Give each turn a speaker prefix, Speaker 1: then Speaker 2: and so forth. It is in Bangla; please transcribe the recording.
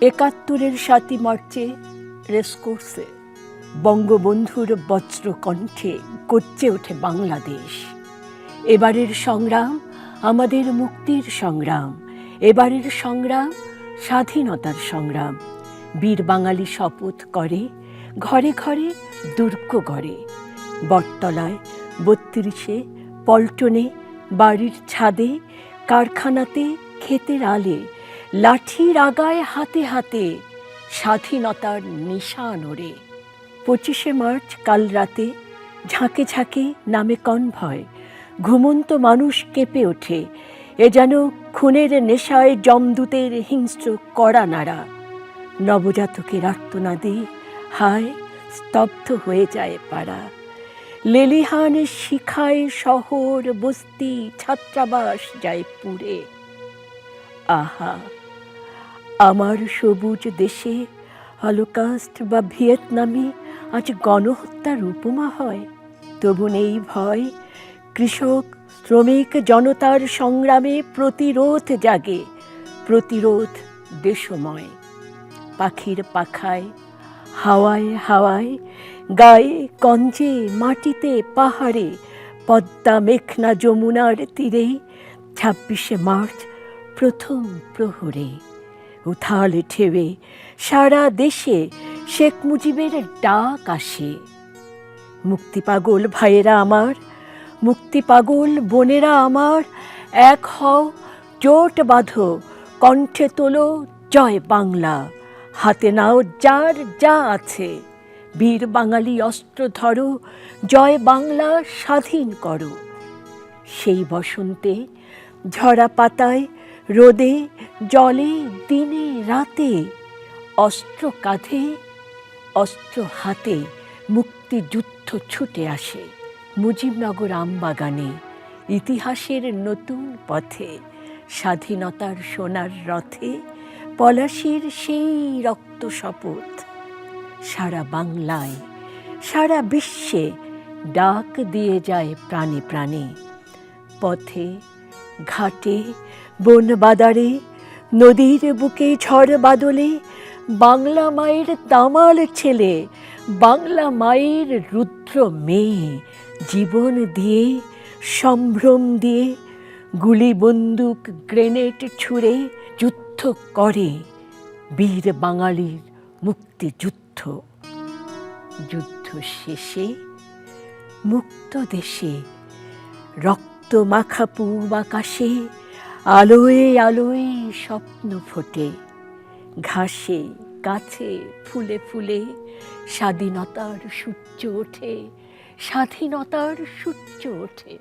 Speaker 1: ৭১-এর ৭ই মার্চে রেসকোর্সে বঙ্গবন্ধুর বজ্রকণ্ঠে গর্জে ওঠে বাংলাদেশ। এবারের সংগ্রাম আমাদের মুক্তির সংগ্রাম, এবারের সংগ্রাম স্বাধীনতার সংগ্রাম। বীর বাঙালি শপথ করে ঘরে ঘরে দুর্গ গড়ে, বটতলায় ৩২-এ, পল্টনে, বাড়ির ছাদে, কারখানাতে, ক্ষেতের আলে, লাঠির আগায় হাতে হাতে স্বাধীনতার নিশান ওড়ে। ২৫শে মার্চ কাল রাতে ঝাঁকে ঝাঁকে নামে কনভয়, ঘুমন্ত মানুষ কেঁপে ওঠে। এ যেন খুনের নেশায় যমদূতের হিংস্র কড়া নাড়া। নবজাতকের আর্তনাদে হায় স্তব্ধ হয়ে যায় পাড়া। লেলিহান শিখায় শহর বস্তি ছাত্রাবাস যায় পুড়ে। আহা, আমার সবুজ দেশে হলোকাস্ট বা ভিয়েতনামে আজ গণহত্যার উপমা হয়। তবু নেই ভয়, কৃষক শ্রমিক জনতার সংগ্রামে প্রতিরোধ জাগে, প্রতিরোধ দেশময়। পাখির পাখায়, হাওয়ায় হাওয়ায়, গায়ে গঞ্জে, মাটিতে, পাহাড়ে, পদ্মা মেঘনা যমুনার তীরে ২৬শে মার্চ প্রথম প্রহরে উথাল ঢেউয়ে সারা দেশে শেখ মুজিবের ডাক আসে। মুক্তিপাগল ভাইয়েরা আমার, মুক্তিপাগল বোনেরা আমার, এক হও, জোট বাঁধো, কণ্ঠে তোলো জয় বাংলা। হাতে নাও যার যা আছে, বীর বাঙালি অস্ত্র ধরো, জয় বাংলা স্বাধীন করো। সেই বসন্তে ঝরা পাতায়, রোদে জলে, দিনে রাতে, অস্ত্র কাঁধে অস্ত্র হাতে মুক্তিযুদ্ধ ছুটে আসে। মুজিবনগর আমবাগানে ইতিহাসের নতুন পথে, স্বাধীনতার সোনার রথে পলাশির সেই রক্ত শপথ। সারা বাংলায়, সারা বিশ্বে ডাক দিয়ে যায় প্রাণে প্রাণে। পথে ঘাটে বন বাদারে, নদীর বুকে ঝড় বাদলে, বাংলা মায়ের দামাল ছেলে, বাংলা মায়ের রুদ্র মেয়ে জীবন দিয়ে, সম্ভ্রম দিয়ে, গুলি বন্দুক গ্রেনেড ছুঁড়ে যুদ্ধ করে বীর বাঙালির মুক্তিযুদ্ধ। যুদ্ধ শেষে মুক্ত দেশে রক্ত মাখা পূব আকাশে আলোয় আলোয় স্বপ্ন ফোটে। ঘাসে গাছে ফুলে ফুলে স্বাধীনতার সূর্য ওঠে, স্বাধীনতার সূর্য ওঠে।